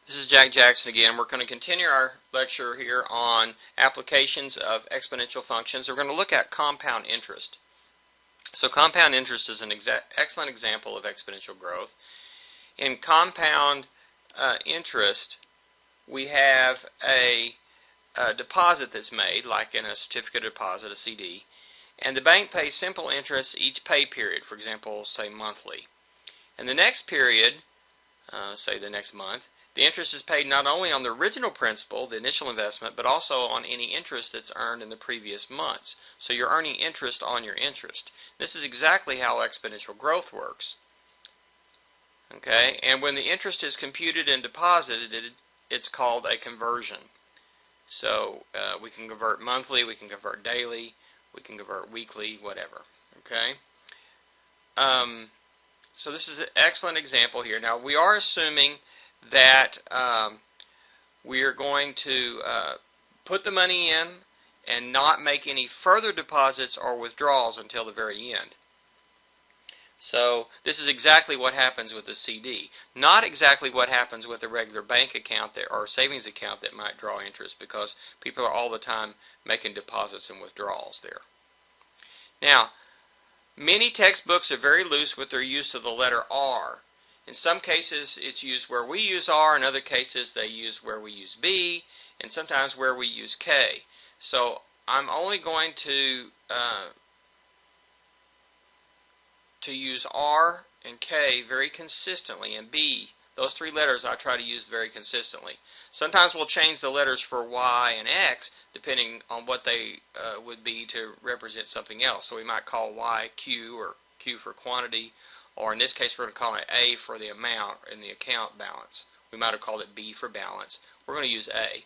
This is Jack Jackson again. We're going to continue our lecture here on applications of exponential functions. We're going to look at compound interest. So compound interest is an excellent example of exponential growth. In compound interest, we have a deposit that's made, like in a certificate of deposit, a CD, and the bank pays simple interest each pay period, for example, say monthly. And the next period, say the next month, the interest is paid not only on the original principal, the initial investment, but also on any interest that's earned in the previous months. So you're earning interest on your interest. This is exactly how exponential growth works. Okay, and when the interest is computed and deposited, it's called a conversion. So we can convert monthly, we can convert daily, we can convert weekly, whatever. Okay. So this is an excellent example here. Now we are assuming that we are going to put the money in and not make any further deposits or withdrawals until the very end. So this is exactly what happens with the CD. Not exactly what happens with a regular bank account or savings account that might draw interest, because people are all the time making deposits and withdrawals there. Now, many textbooks are very loose with their use of the letter R. In some cases it's used where we use R, in other cases they use where we use B, and sometimes where we use K. So I'm only going to use R and K very consistently, and B, those three letters I try to use very consistently. Sometimes we'll change the letters for Y and X depending on what they would be to represent something else. So we might call Y Q, or Q for quantity, or in this case we're going to call it A for the amount in the account balance. We might have called it B for balance. We're going to use A.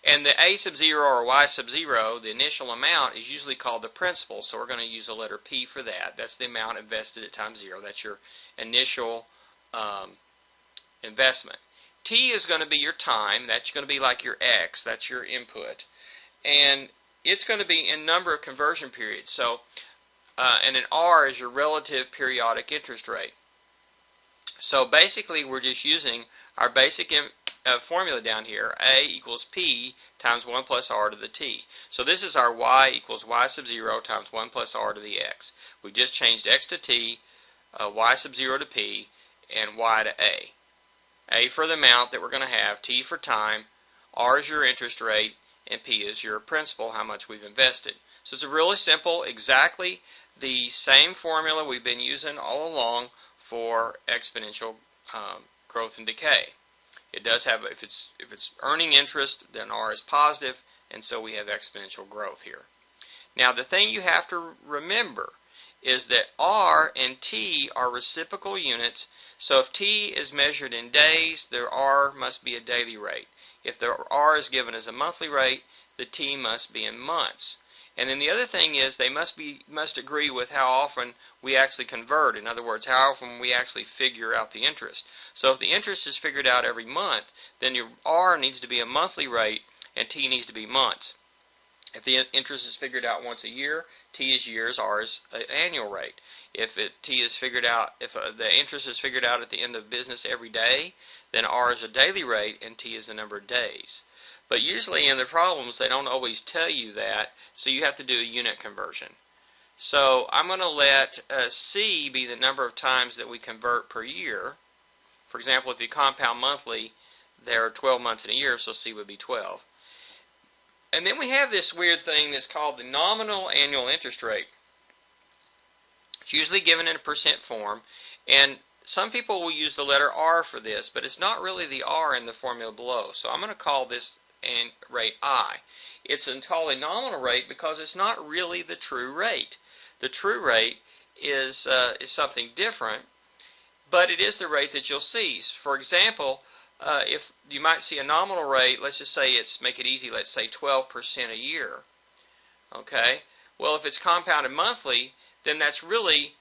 And the A sub 0 or Y sub 0, the initial amount, is usually called the principal, so we're going to use the letter P for that. That's the amount invested at time 0. That's your initial investment. T is going to be your time. That's going to be like your X. That's your input. And it's going to be in number of conversion periods. So, and an R is your relative periodic interest rate. So basically we're just using our basic formula down here. A equals P times 1 plus R to the T. So this is our Y equals Y sub 0 times 1 plus R to the X. We've just changed X to T, Y sub 0 to P, and Y to A. A for the amount that we're going to have, T for time, R is your interest rate, and P is your principal, how much we've invested. So it's a really simple, exactly the same formula we've been using all along for exponential growth and decay. It does have, if it's earning interest, then R is positive, and so we have exponential growth here. Now the thing you have to remember is that R and T are reciprocal units, so if T is measured in days, the R must be a daily rate. If the R is given as a monthly rate, the T must be in months. And then the other thing is they must agree with how often we actually convert. In other words, how often we actually figure out the interest. So if the interest is figured out every month, then your R needs to be a monthly rate and T needs to be months. If the interest is figured out once a year, T is years, R is an annual rate. If the interest is figured out at the end of business every day, then R is a daily rate and T is the number of days. But usually in the problems they don't always tell you that, so you have to do a unit conversion. So I'm going to let C be the number of times that we convert per year. For example, if you compound monthly, there are 12 months in a year, so C would be 12. And then we have this weird thing that's called the nominal annual interest rate. It's usually given in a percent form, and some people will use the letter R for this, but it's not really the R in the formula below. So I'm going to call this rate I. It's called a nominal rate because it's not really the true rate. The true rate is something different, but it is the rate that you'll see. For example, if you might see a nominal rate, let's just say make it easy, let's say 12% a year. Okay? Well, if it's compounded monthly, then that's really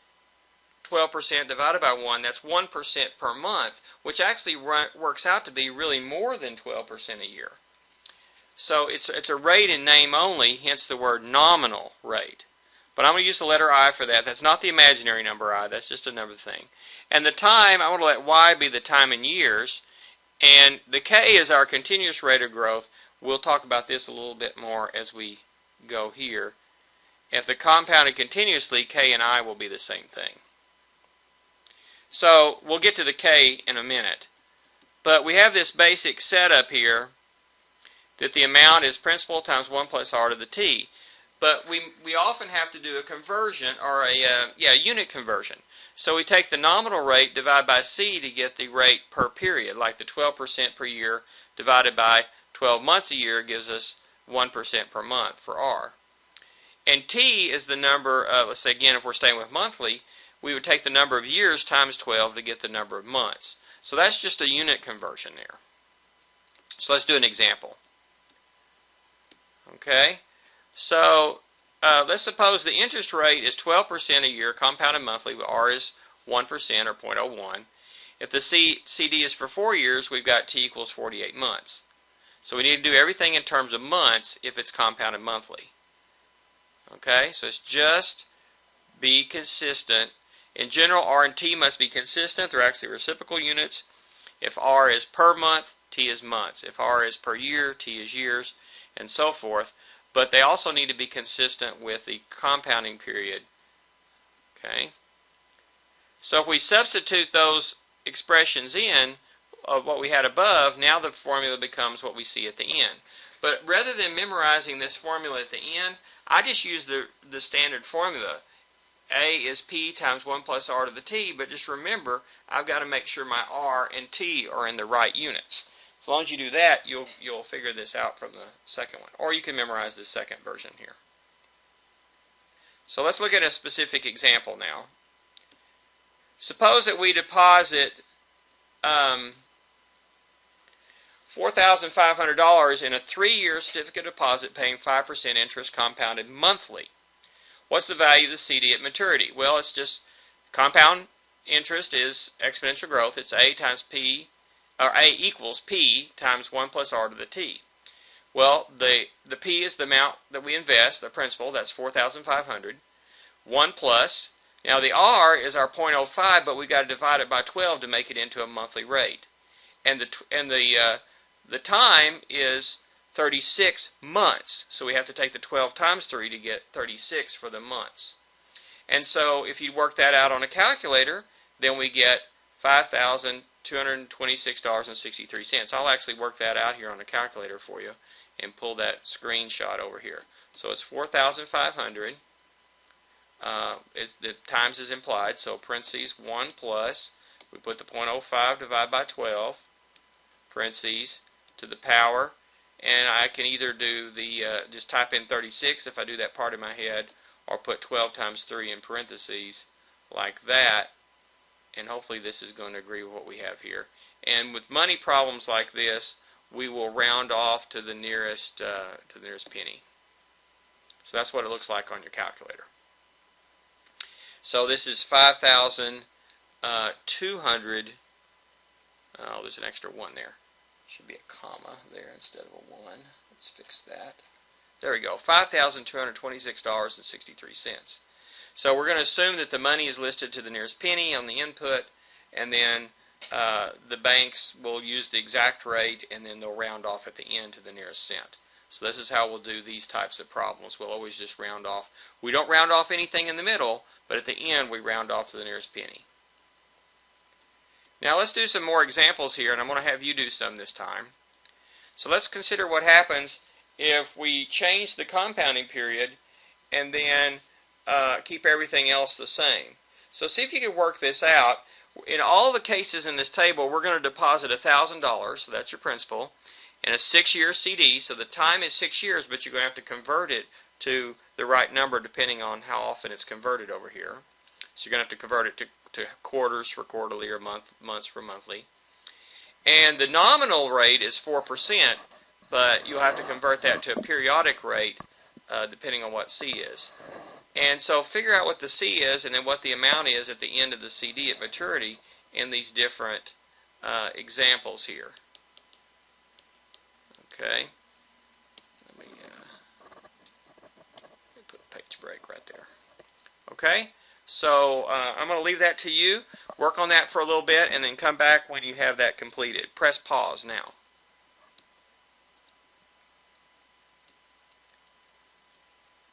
12% divided by 1, that's 1% per month, which actually works out to be really more than 12% a year. So it's a rate in name only, hence the word nominal rate. But I'm going to use the letter I for that. That's not the imaginary number I, that's just another thing. And the time, I want to let Y be the time in years, And the K is our continuous rate of growth. We'll talk about this a little bit more as we go here. If they're compounded continuously, K and I will be the same thing. So we'll get to the K in a minute. But we have this basic setup here that the amount is principal times 1 plus r to the t. But we often have to do a conversion, or a unit conversion. So we take the nominal rate divided by c to get the rate per period, like the 12% per year divided by 12 months a year gives us 1% per month for r. And t is the number, let's say again if we're staying with monthly, we would take the number of years times 12 to get the number of months. So that's just a unit conversion there. So let's do an example. Okay, so let's suppose the interest rate is 12% a year, compounded monthly, r is 1% or 0.01. If the CD is for 4 years, we've got t equals 48 months. So we need to do everything in terms of months if it's compounded monthly. Okay, so it's just be consistent. In general, r and t must be consistent. They're actually reciprocal units. If r is per month, t is months. If r is per year, t is years, and so forth. But they also need to be consistent with the compounding period. Okay. So if we substitute those expressions in of what we had above, now the formula becomes what we see at the end. But rather than memorizing this formula at the end, I just use the standard formula. A is P times 1 plus r to the t, but just remember, I've got to make sure my r and t are in the right units. As long as you do that, you'll figure this out from the second one. Or you can memorize the second version here. So let's look at a specific example now. Suppose that we deposit $4,500 in a 3-year certificate deposit paying 5% interest compounded monthly. What's the value of the CD at maturity? Well, it's just compound interest is exponential growth. It's A times P, or A equals P times 1 plus r to the t. Well, the P is the amount that we invest, the principal, that's $4,500. 1 plus, now the R is our 0.05, but we've got to divide it by 12 to make it into a monthly rate. And the time is 36 months. So we have to take the 12 times 3 to get 36 for the months. And so if you work that out on a calculator, then we get $5,226.63. I'll actually work that out here on a calculator for you and pull that screenshot over here. So it's 4,500. The times is implied, so parentheses 1 plus, we put the 0.05 divided by 12, parentheses to the power, and I can either do the, just type in 36 if I do that part in my head, or put 12 times 3 in parentheses like that, and hopefully this is going to agree with what we have here. And with money problems like this, we will round off to the nearest penny. So that's what it looks like on your calculator. So this is 5,200. Oh, there's an extra 1 there. Should be a comma there instead of a 1. Let's fix that. There we go. $5,226.63. So we're going to assume that the money is listed to the nearest penny on the input, and then the banks will use the exact rate, and then they'll round off at the end to the nearest cent. So this is how we'll do these types of problems. We'll always just round off. We don't round off anything in the middle, but at the end we round off to the nearest penny. Now let's do some more examples here, and I'm going to have you do some this time. So let's consider what happens if we change the compounding period and then keep everything else the same. So see if you can work this out. In all the cases in this table, we're going to deposit $1,000, so that's your principal, and a 6-year CD, so the time is 6 years, but you're going to have to convert it to the right number depending on how often it's converted over here. So you're going to have to convert it to quarters for quarterly or months for monthly. And the nominal rate is 4%, but you'll have to convert that to a periodic rate depending on what C is. And so figure out what the C is and then what the amount is at the end of the CD at maturity in these different examples here. Okay. Let me put a page break right there. Okay. So I'm going to leave that to you. Work on that for a little bit and then come back when you have that completed. Press pause now.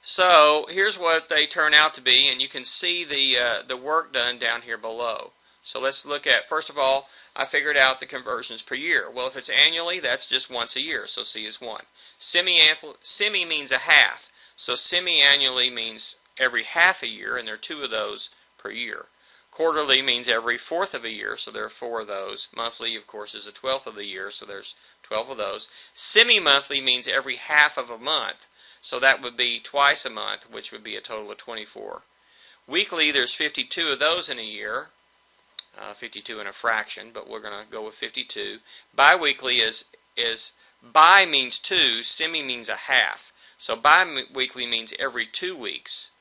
So here's what they turn out to be, and you can see the work done down here below. So let's look at, first of all, I figured out the conversions per year. Well, if it's annually, that's just once a year, so C is 1. Semi means a half, so semi-annually means every half a year, and there are 2 of those per year. Quarterly means every fourth of a year, so there are 4 of those. Monthly, of course, is a 12th of the year, so there's 12 of those. Semi-monthly means every half of a month, so that would be twice a month, which would be a total of 24. Weekly, there's 52 of those in a year. 52 in a fraction, but we're going to go with 52. Biweekly is bi means 2, semi means a half. So bi-weekly means every 2 weeks,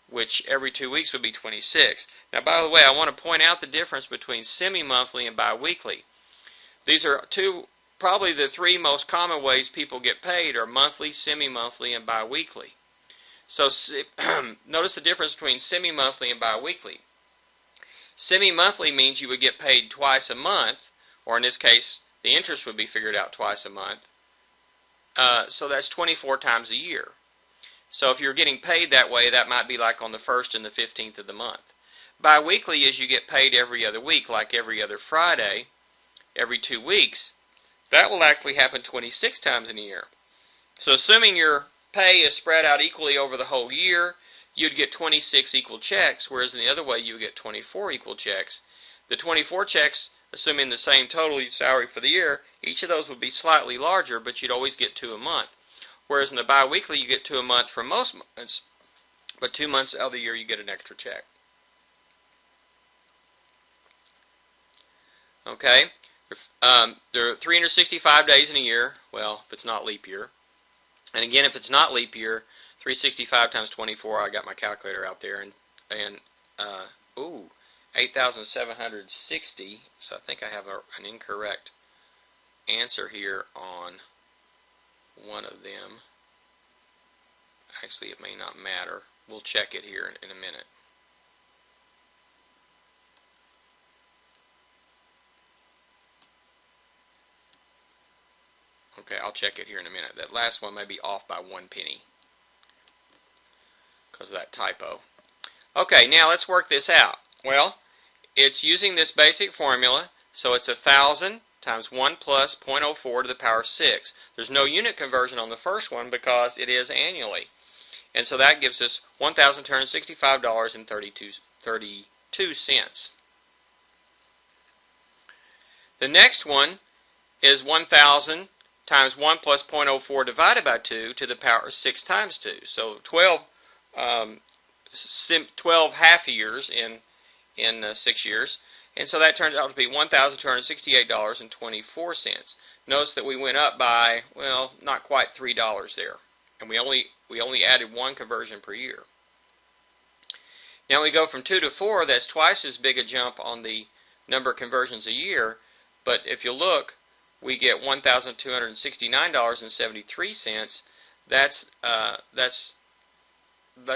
which every 2 weeks would be 26. Now, by the way, I want to point out the difference between semi-monthly and biweekly. These are probably the 3 most common ways people get paid are monthly, semi-monthly, and biweekly. So notice the difference between semi-monthly and biweekly. Semi-monthly means you would get paid twice a month, or in this case, the interest would be figured out twice a month. So that's 24 times a year. So if you're getting paid that way, that might be like on the 1st and the 15th of the month. Bi-weekly is you get paid every other week, like every other Friday, every 2 weeks. That will actually happen 26 times in a year. So assuming your pay is spread out equally over the whole year, you'd get 26 equal checks, whereas in the other way you would get 24 equal checks. The 24 checks, assuming the same total salary for the year, each of those would be slightly larger, but you'd always get 2 a month. Whereas in the bi-weekly you get 2 a month for most months, but 2 months out of the year you get an extra check. Okay, there are 365 days in a year, well, if it's not leap year. And again, if it's not leap year, 365 times 24, I got my calculator out there, and 8,760, so I think I have an incorrect answer here on one of them. Actually, it may not matter. We'll check it here in a minute. Okay, I'll check it here in a minute. That last one may be off by 1 penny because of that typo. Okay, now let's work this out. Well, it's using this basic formula, so it's 1,000 times 1 plus 0.04 to the power 6. There's no unit conversion on the first one because it is annually. And so that gives us $1,265.32. The next one is 1,000 times 1 plus 0.04 divided by 2 to the power 6 times 2. So 12 half years in 6 years. And so that turns out to be $1,268.24. Notice that we went up by, well, not quite $3 there. And we only added 1 conversion per year. Now we go from 2 to 4, that's twice as big a jump on the number of conversions a year. But if you look, we get $1,269.73. That's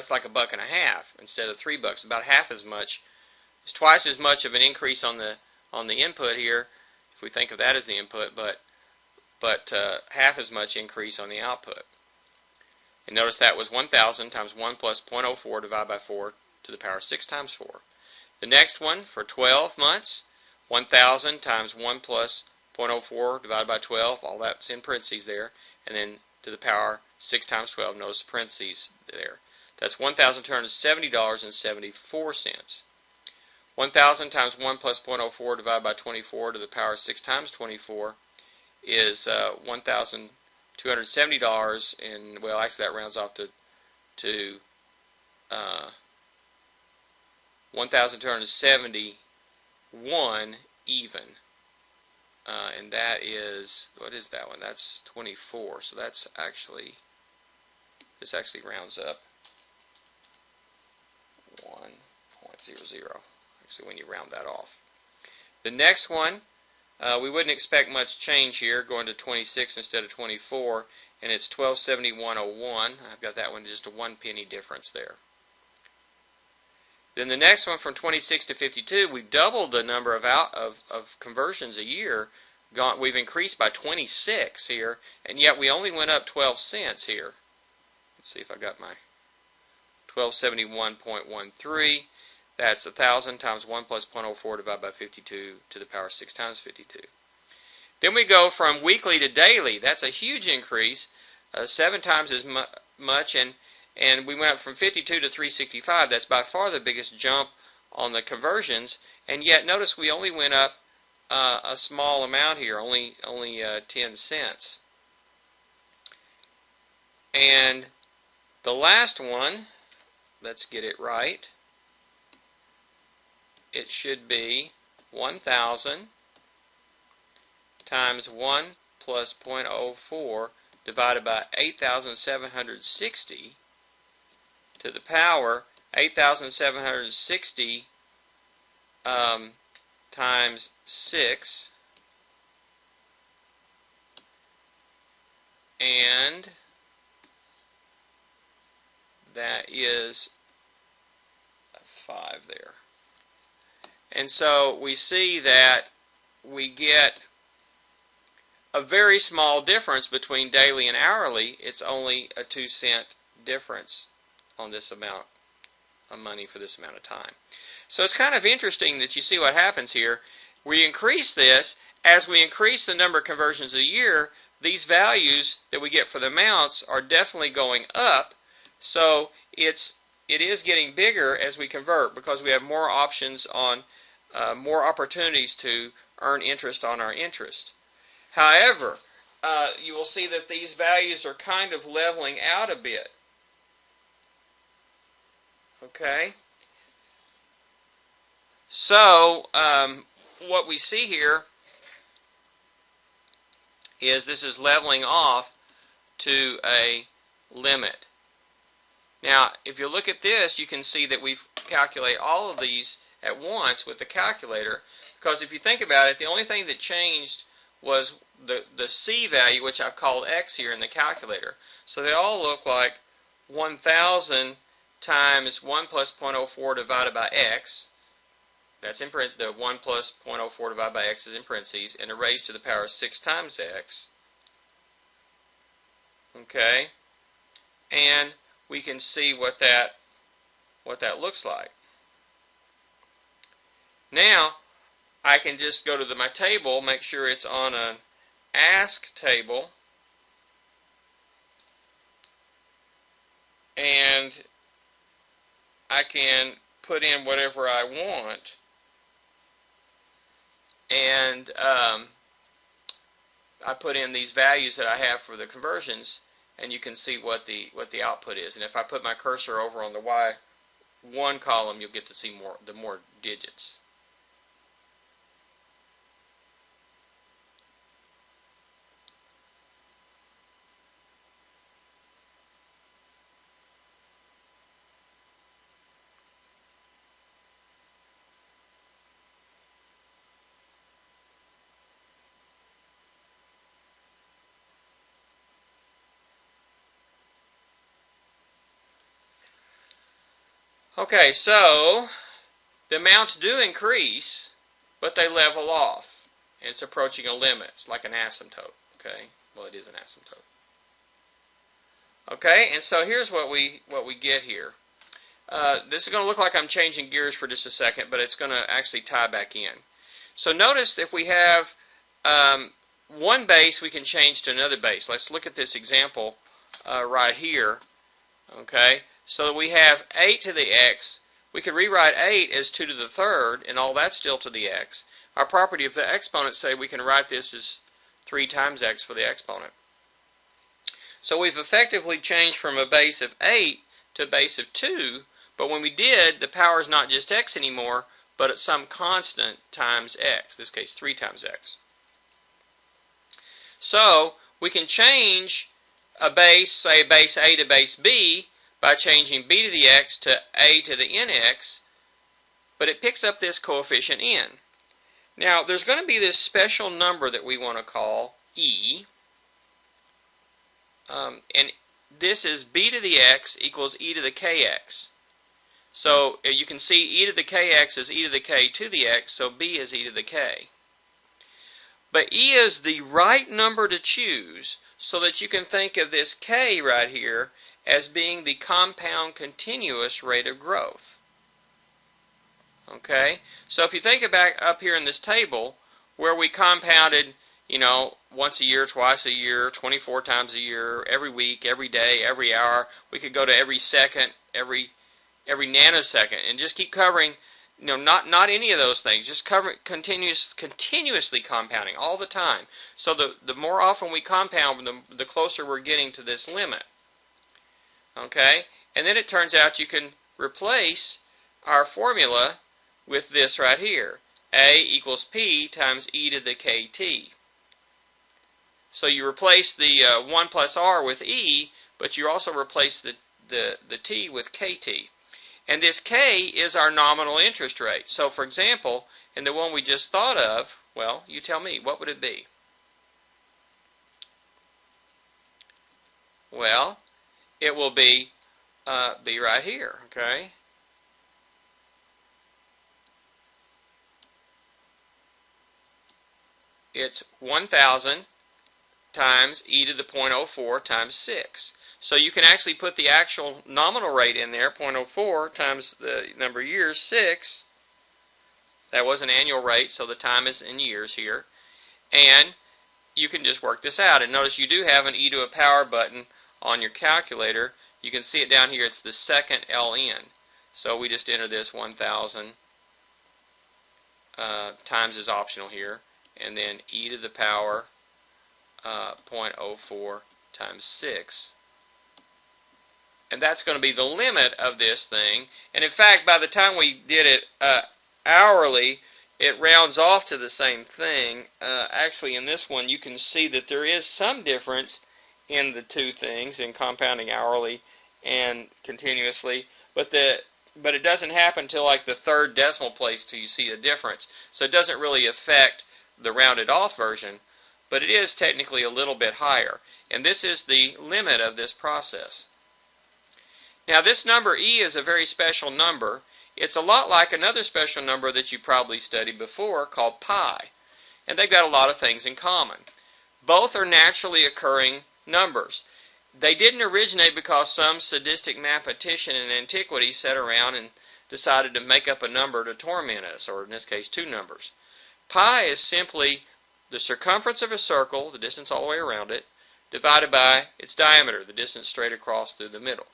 like $1.50 instead of $3, about half as much. It's twice as much of an increase on the input here, if we think of that as the input, but half as much increase on the output. And notice that was 1,000 times 1 plus 0.04 divided by 4 to the power 6 times 4. The next one for 12 months, 1,000 times 1 plus 0.04 divided by 12, all that's in parentheses there, and then to the power 6 times 12, notice the parentheses there. That's $1,270.74. 1,000 times 1 plus 0.04 divided by 24 to the power 6 times 24 is $1,270, and well, actually that rounds off to 1,271 even. And that is, what is that one? That's 24. So that's actually, this actually rounds up 1.00. Actually, when you round that off. The next one, we wouldn't expect much change here, going to 26 instead of 24, and it's 1271.01. I've got that one just a 1 penny difference there. Then the next one from 26 to 52, we've doubled the number of conversions a year. We've increased by 26 here, and yet we only went up 12 cents here. Let's see if I got my 1271.13. That's 1,000 times 1 plus 0.04 divided by 52 to the power 6 times 52. Then we go from weekly to daily. That's a huge increase, 7 times as much, and we went up from 52 to 365. That's by far the biggest jump on the conversions, and yet notice we only went up a small amount here, only 10 cents. And the last one, let's get it right. It should be 1,000 times 1 plus 0.04 divided by 8,760 to the power 8,760 times 6, and that is 5 there. And so we see that we get a very small difference between daily and hourly. It's only a 2-cent difference on this amount of money for this amount of time. So it's kind of interesting that you see what happens here. We increase this. As we increase the number of conversions a year, these values that we get for the amounts are definitely going up. So it is getting bigger as we convert because we have more options on more opportunities to earn interest on our interest. However, you will see that these values are kind of leveling out a bit. Okay? So, what we see here is this is leveling off to a limit. Now, if you look at this, you can see that we've calculated all of these at once with the calculator, because if you think about it, the only thing that changed was the C value, which I've called X here in the calculator. So they all look like 1,000 times 1 plus 0.04 divided by X. That's in the 1 plus 0.04 divided by X is in parentheses, and a raised to the power 6 times X. Okay? And we can see what that looks like. Now, I can just go to my table, make sure it's on an ask table, and I can put in whatever I want, and I put in these values that I have for the conversions, and you can see what the output is. And if I put my cursor over on the Y1 column, you'll get to see the more digits. Okay, so the amounts do increase, but they level off. It's approaching a limit. It's like an asymptote. Okay, well, it is an asymptote. Okay, and so here's what we get here. This is going to look like I'm changing gears for just a second, but it's going to actually tie back in. So notice if we have one base, we can change to another base. Let's look at this example right here. Okay. So we have 8 to the x. We could rewrite 8 as 2 to the third, and all that's still to the x. Our property of the exponents say we can write this as 3 times x for the exponent. So we've effectively changed from a base of 8 to a base of 2, but when we did, the power is not just x anymore, but it's some constant times x, in this case 3 times x. So we can change a base, say base a to base b, by changing b to the x to a to the nx, but it picks up this coefficient n. Now, there's going to be this special number that we want to call e, and this is b to the x equals e to the kx. So you can see e to the kx is e to the k to the x, so b is e to the k. But e is the right number to choose so that you can think of this k right here as being the compound continuous rate of growth. Okay? So if you think about up here in this table where we compounded, once a year, twice a year, 24 times a year, every week, every day, every hour, we could go to every second, every nanosecond, and just keep covering, not any of those things, just cover continuously compounding all the time. So the more often we compound, the closer we're getting to this limit. Okay? And then it turns out you can replace our formula with this right here. A equals P times e to the kt. So you replace the 1 plus r with e, but you also replace the t with kt. And this k is our nominal interest rate. So for example, in the one we just thought of, well, you tell me, what would it be? Well, it will be right here, okay? It's 1,000 times e to the 0.04 times 6. So you can actually put the actual nominal rate in there, 0.04 times the number of years, 6. That was an annual rate, so the time is in years here. And you can just work this out. And notice you do have an e to a power button on your calculator. You can see it down here. It's the second ln. So we just enter this 1,000 times is optional here. And then e to the power 0.04 times 6. And that's going to be the limit of this thing. And in fact, by the time we did it hourly, it rounds off to the same thing. Actually, in this one, you can see that there is some difference in the two things, in compounding hourly and continuously. But it doesn't happen until like the third decimal place till you see a difference. So it doesn't really affect the rounded off version, but it is technically a little bit higher. And this is the limit of this process. Now this number e is a very special number. It's a lot like another special number that you probably studied before called pi. And they've got a lot of things in common. Both are naturally occurring numbers. They didn't originate because some sadistic mathematician in antiquity sat around and decided to make up a number to torment us, or in this case two numbers. Pi is simply the circumference of a circle, the distance all the way around it, divided by its diameter, the distance straight across through the middle.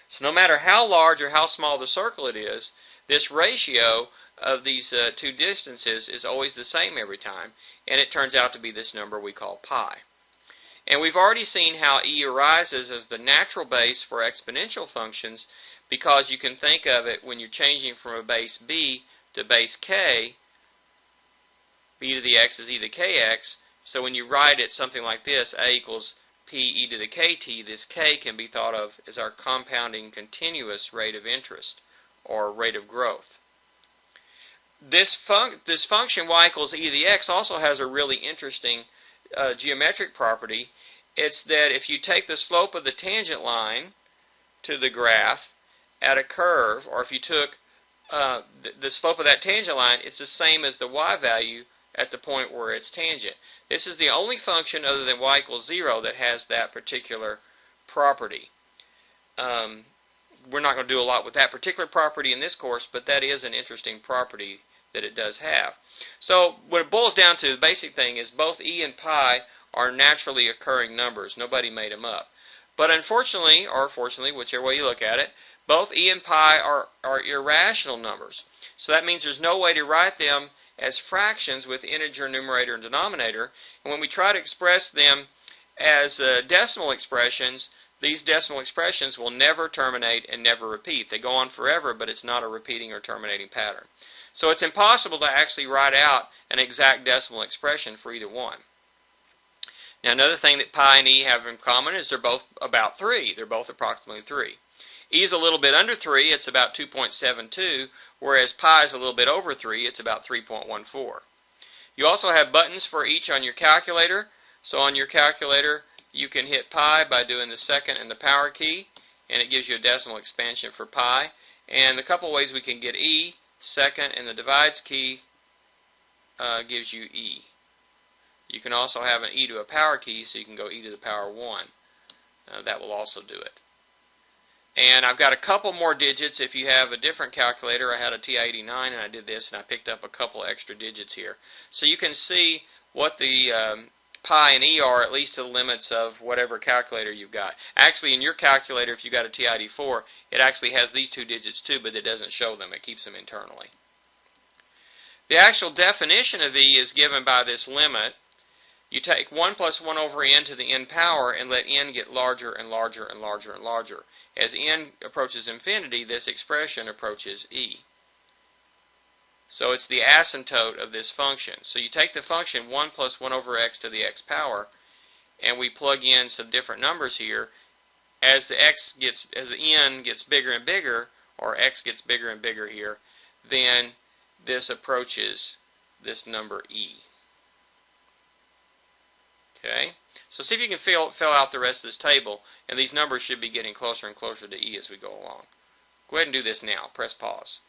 So no matter how large or how small the circle it is, this ratio of these two distances is always the same every time, and it turns out to be this number we call pi. And we've already seen how e arises as the natural base for exponential functions, because you can think of it when you're changing from a base b to base k, b to the x is e to the kx, so when you write it something like this, a equals p e to the kt, this k can be thought of as our compounding continuous rate of interest, or rate of growth. This function y equals e to the x also has a really interesting geometric property. It's that if you take the slope of the tangent line to the graph at a curve, or if you took the slope of that tangent line, it's the same as the y value at the point where it's tangent. This is the only function other than y equals 0 that has that particular property. We're not going to do a lot with that particular property in this course, but that is an interesting property that it does have. So what it boils down to, the basic thing is both e and pi are naturally occurring numbers. Nobody made them up. But unfortunately, or fortunately, whichever way you look at it, both e and pi are irrational numbers. So that means there's no way to write them as fractions with integer numerator and denominator. And when we try to express them as decimal expressions, these decimal expressions will never terminate and never repeat. They go on forever, but it's not a repeating or terminating pattern. So it's impossible to actually write out an exact decimal expression for either one. Now another thing that pi and e have in common is they're both about 3. They're both approximately 3. E is a little bit under 3, it's about 2.72, whereas pi is a little bit over 3, it's about 3.14. You also have buttons for each on your calculator. So on your calculator, you can hit pi by doing the second and the power key, and it gives you a decimal expansion for pi. And the couple ways we can get e, second, and the divides key gives you e. You can also have an e to a power key, so you can go e to the power 1. That will also do it. And I've got a couple more digits. If you have a different calculator, I had a TI-89 and I did this, and I picked up a couple extra digits here. So you can see what the pi and e are, at least to the limits of whatever calculator you've got. Actually, in your calculator, if you've got a TI-84, it actually has these two digits too, but it doesn't show them. It keeps them internally. The actual definition of e is given by this limit. You take 1 plus 1 over n to the n power and let n get larger and larger and larger and larger. As n approaches infinity, this expression approaches e. So it's the asymptote of this function. So you take the function 1 plus 1 over x to the x power, and we plug in some different numbers here. As the n gets bigger and bigger, or x gets bigger and bigger here, then this approaches this number e. Okay? So see if you can fill out the rest of this table, and these numbers should be getting closer and closer to e as we go along. Go ahead and do this now. Press pause.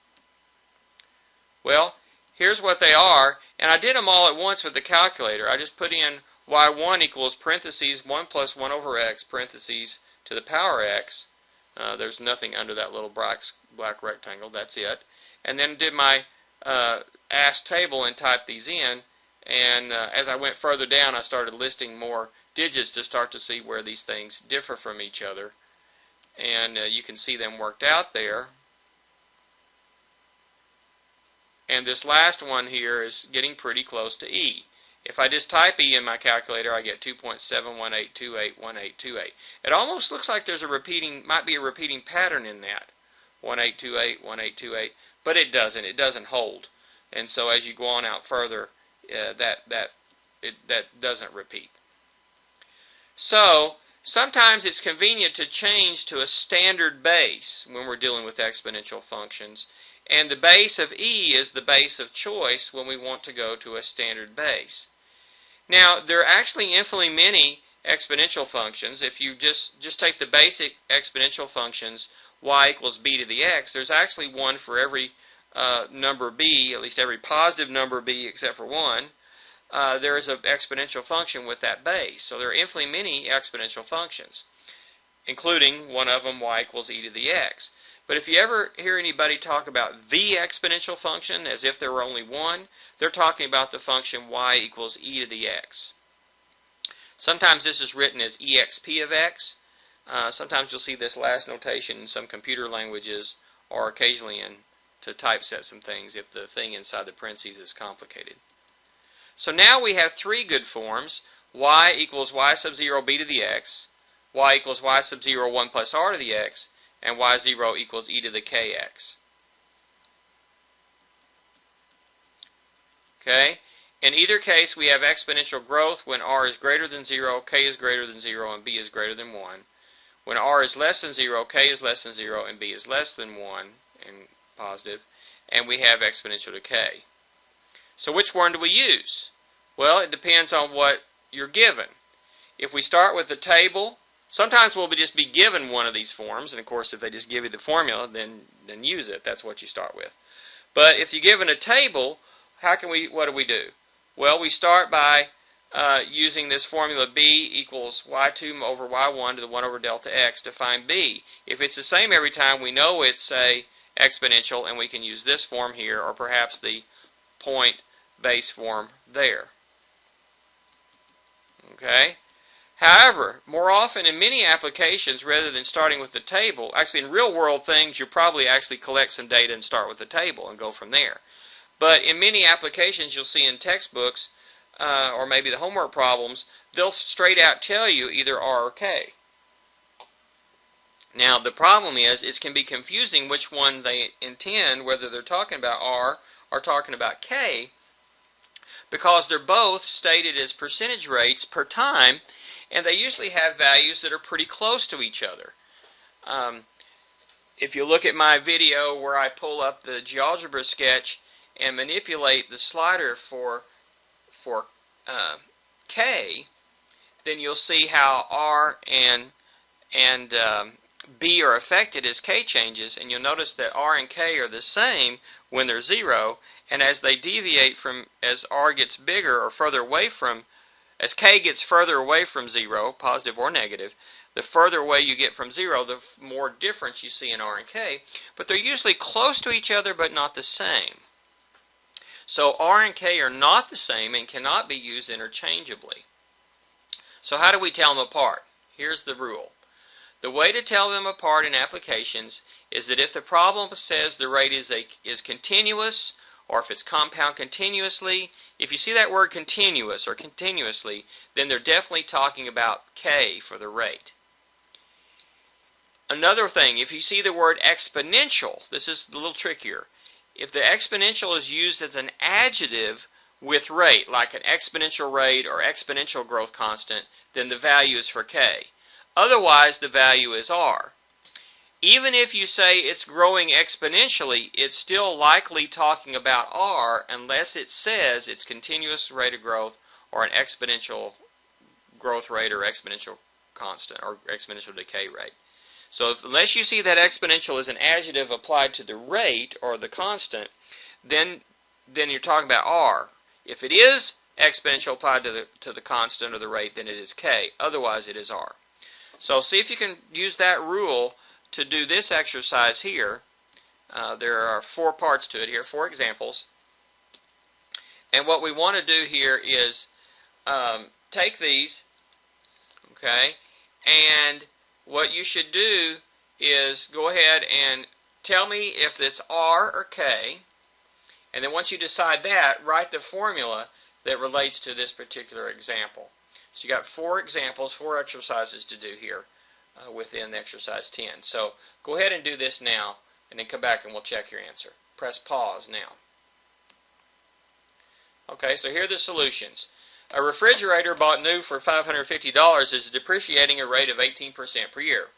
Well, here's what they are, and I did them all at once with the calculator. I just put in y1 equals parentheses 1 plus 1 over x, parentheses to the power x. There's nothing under that little black rectangle. That's it. And then did my ASC table and typed these in. And as I went further down, I started listing more digits to start to see where these things differ from each other. And you can see them worked out there. And this last one here is getting pretty close to e. If I just type e in my calculator, I get 2.718281828. It almost looks like there's might be a repeating pattern in that. 1828, 1828, but it doesn't. It doesn't hold. And so as you go on out further, that doesn't repeat. So sometimes it's convenient to change to a standard base when we're dealing with exponential functions, and the base of e is the base of choice when we want to go to a standard base. Now there are actually infinitely many exponential functions. If you just take the basic exponential functions, y equals b to the x, there's actually one for every number b, at least every positive number b except for 1. There is an exponential function with that base. So there are infinitely many exponential functions, including one of them, y equals e to the x. But if you ever hear anybody talk about the exponential function as if there were only one, they're talking about the function y equals e to the x. Sometimes this is written as exp of x. Sometimes you'll see this last notation in some computer languages, or occasionally to typeset some things if the thing inside the parentheses is complicated. So now we have three good forms: y equals y sub 0 b to the x, y equals y sub 0 1 plus r to the x, and y0 equals e to the kx. Okay? In either case, we have exponential growth when r is greater than 0, k is greater than 0, and b is greater than 1. When r is less than 0, k is less than 0, and b is less than 1, and positive, and we have exponential decay. So which one do we use? Well, it depends on what you're given. If we start with the table, sometimes we'll just be given one of these forms, and of course if they just give you the formula, then use it. That's what you start with. But if you're given a table, what do we do? Well, we start by using this formula b equals y2 over y1 to the 1 over delta x to find b. If it's the same every time, we know it's, say, exponential, and we can use this form here, or perhaps the point base form there. Okay? However, more often in many applications, rather than starting with the table, actually in real world things, you'll probably actually collect some data and start with the table and go from there. But in many applications you'll see in textbooks, or maybe the homework problems, they'll straight out tell you either R or K. Now the problem is, it can be confusing which one they intend, whether they're talking about R or talking about K, because they're both stated as percentage rates per time, and they usually have values that are pretty close to each other. If you look at my video where I pull up the GeoGebra sketch and manipulate the slider for K, then you'll see how R and B are affected as K changes, and you'll notice that R and K are the same when they're 0, and as they deviate from, as R gets bigger or further away from, as K gets further away from 0, positive or negative, the further away you get from 0, the more difference you see in R and K, but they're usually close to each other but not the same. So R and K are not the same and cannot be used interchangeably. So how do we tell them apart? Here's the rule. The way to tell them apart in applications is that if the problem says the rate is continuous, or if it's compound continuously, if you see that word continuous or continuously, then they're definitely talking about K for the rate. Another thing, if you see the word exponential, this is a little trickier. If the exponential is used as an adjective with rate, like an exponential rate or exponential growth constant, then the value is for K. Otherwise, the value is R. Even if you say it's growing exponentially, it's still likely talking about R unless it says it's continuous rate of growth or an exponential growth rate or exponential constant or exponential decay rate. So unless you see that exponential as an adjective applied to the rate or the constant, then you're talking about R. If it is exponential applied to the constant or the rate, then it is K. Otherwise, it is R. So see if you can use that rule to do this exercise here. There are 4 parts to it here, 4 examples. And what we want to do here is take these, okay, and what you should do is go ahead and tell me if it's R or K, and then once you decide that, write the formula that relates to this particular example. So you got 4 examples, 4 exercises to do here within exercise 10. So go ahead and do this now, and then come back and we'll check your answer. Press pause now. Okay, so here are the solutions. A refrigerator bought new for $550 is depreciating a rate of 18% per year.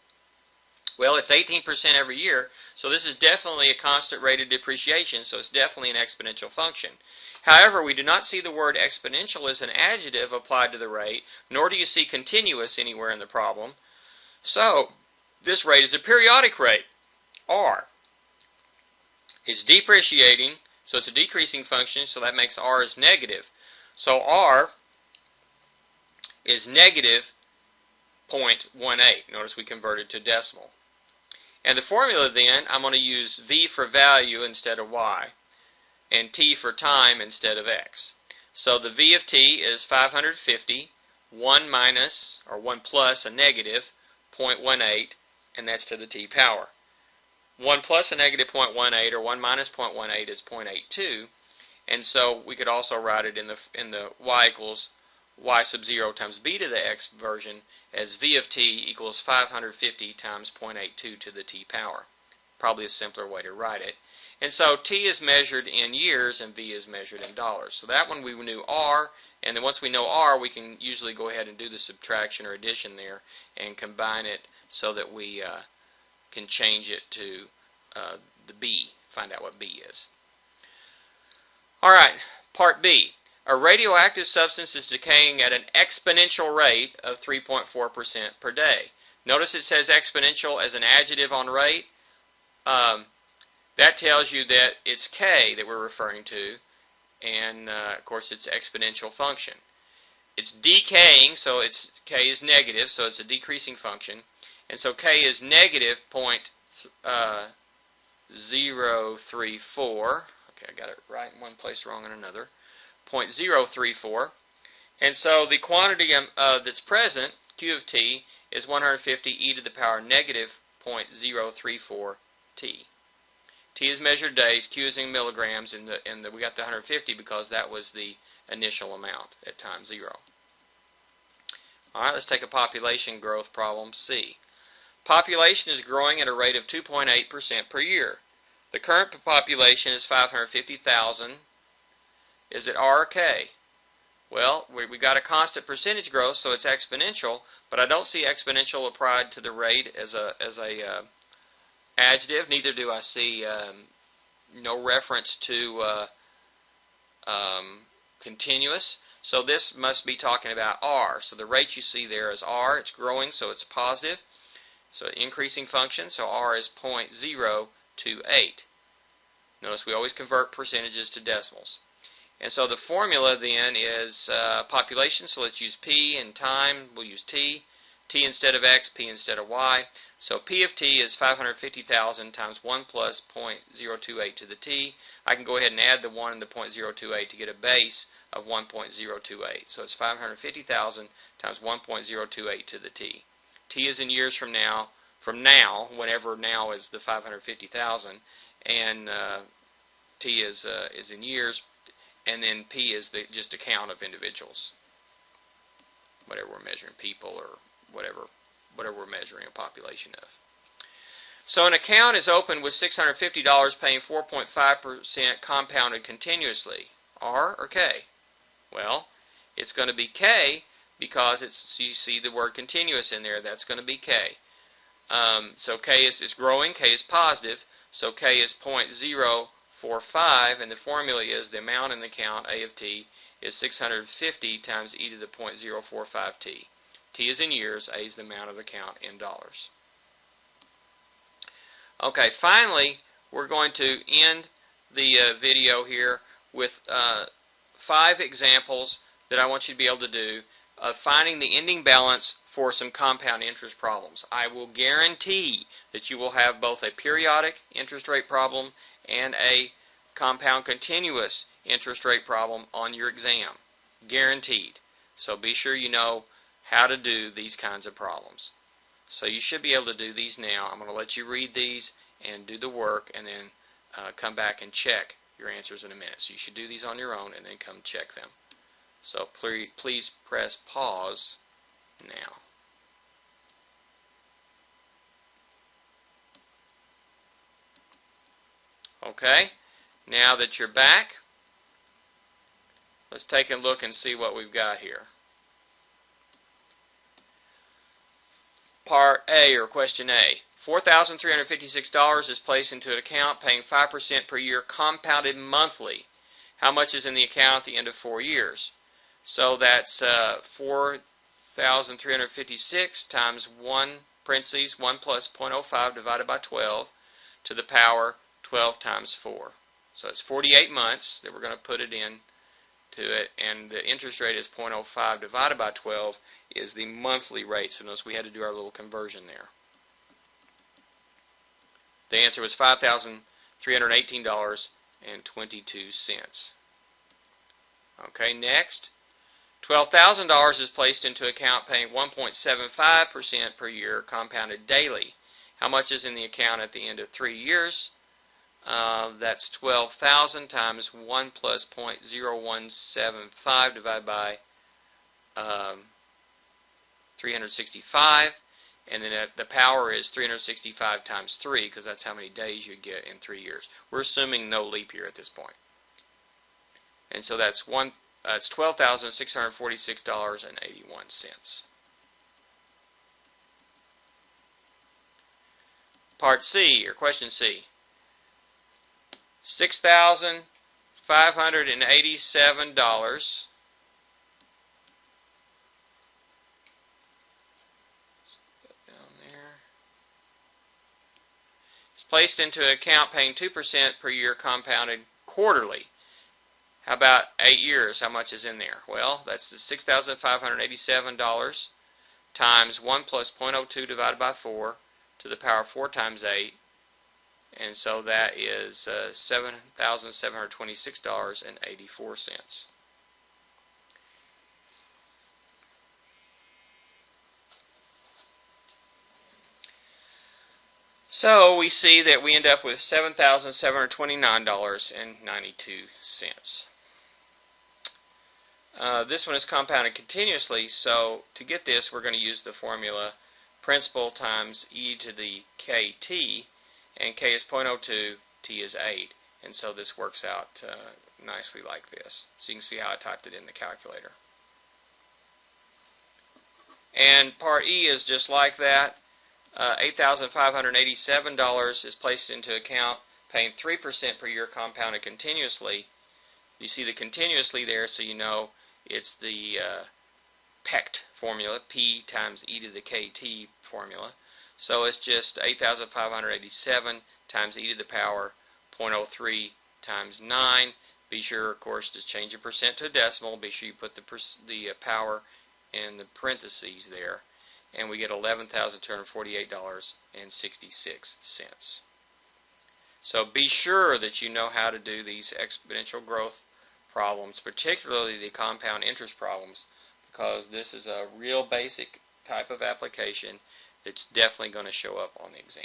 Well, it's 18% every year, so this is definitely a constant rate of depreciation, so it's definitely an exponential function. However, we do not see the word exponential as an adjective applied to the rate, nor do you see continuous anywhere in the problem. So, this rate is a periodic rate, R. It's depreciating, so it's a decreasing function, so that makes R as negative. So R is negative 0.18. Notice we converted to decimal. And the formula then, I'm going to use V for value instead of Y, and T for time instead of X. So the V of T is 550, 1 minus, or 1 plus a negative 0.18, and that's to the T power. 1 plus a negative 0.18 or 1 minus 0.18 is 0.82, and so we could also write it in the y equals y sub 0 times b to the x version as V of T equals 550 times 0.82 to the T power. Probably a simpler way to write it. And so T is measured in years and V is measured in dollars. So that one we knew R, and then once we know R, we can usually go ahead and do the subtraction or addition there and combine it so that we can change it to the B, find out what B is. Alright, part B. A radioactive substance is decaying at an exponential rate of 3.4% per day. Notice it says exponential as an adjective on rate. That tells you that it's K that we're referring to, and of course it's exponential function. It's decaying, so K is negative, so it's a decreasing function, and so K is negative 0.034. Okay, I got it right in one place, wrong in another. 0.034, and so the quantity that's present, Q of T, is 150 e to the power negative 0.034 T. T is measured days, Q is in milligrams, and we got the 150 because that was the initial amount at time 0. Alright, let's take a population growth problem C. Population is growing at a rate of 2.8% per year. The current population is 550,000. Is it R or K? Well, we got a constant percentage growth, so it's exponential, but I don't see exponential applied to the rate as a adjective. Neither do I see no reference to continuous. So this must be talking about R. So the rate you see there is R. It's growing, so it's positive. So an increasing function, so r is 0.028. Notice we always convert percentages to decimals. And so the formula then is population, so let's use p, and time, we'll use t. T instead of x, p instead of y. So p of t is 550,000 times 1 plus 0.028 to the t. I can go ahead and add the 1 and the 0.028 to get a base of 1.028. So it's 550,000 times 1.028 to the t. T is in years from now, whenever now is the 550,000, and t is in years, and then p is just a count of individuals, whatever we're measuring, people or whatever we're measuring a population of. So an account is opened with $650 paying 4.5% compounded continuously. R or K? Well, it's going to be K because you see the word continuous in there. That's going to be K. So K is growing. K is positive. So K is 0.045, and the formula is the amount in the account, A of t, is 650 times e to the 0.045 t. T is in years, A is the amount of the account in dollars. Okay, finally, we're going to end the video here with 5 examples that I want you to be able to do of finding the ending balance for some compound interest problems. I will guarantee that you will have both a periodic interest rate problem and a compound continuous interest rate problem on your exam. Guaranteed. So be sure you know how to do these kinds of problems. So you should be able to do these now. I'm going to let you read these and do the work, and then come back and check your answers in a minute. So you should do these on your own and then come check them. So please press pause now. Okay, now that you're back, let's take a look and see what we've got here. Part A, or question A. $4,356 is placed into an account paying 5% per year compounded monthly. How much is in the account at the end of 4 years? So that's 4,356 times 1 parentheses 1 plus 0.05 divided by 12 to the power 12 times 4. So it's 48 months that we're going to put it in to it, and the interest rate is 0.05 divided by 12 is the monthly rate. So notice we had to do our little conversion there. The answer was $5,318.22. Okay, next. $12,000 is placed into account paying 1.75% per year compounded daily. How much is in the account at the end of 3 years? That's 12,000 times 1 plus 0.0175 divided by 365, and then the power is 365 times 3, because that's how many days you get in 3 years. We're assuming no leap year at this point. And so that's $12,646.81. Part C, or question C. $6,587 is placed into an account paying 2% per year compounded quarterly. How about 8 years? How much is in there? Well, that's the $6,587 times 1 plus 0.02 divided by 4 to the power of 4 times 8. And so that is $7,726.84. So we see that we end up with $7,729.92. This one is compounded continuously, so to get this we're going to use the formula principal times e to the kt, and k is 0.02, t is 8, and so this works out nicely like this. So you can see how I typed it in the calculator. And part E is just like that. $8,587 is placed into account paying 3% per year compounded continuously. You see the continuously there, so you know it's the PECT formula, P times e to the kt formula. So it's just 8,587 times e to the power 0.03 times 9. Be sure, of course, to change the percent to a decimal. Be sure you put the power in the parentheses there. And we get $11,248.66. So be sure that you know how to do these exponential growth problems, particularly the compound interest problems, because this is a real basic type of application that's definitely going to show up on the exam.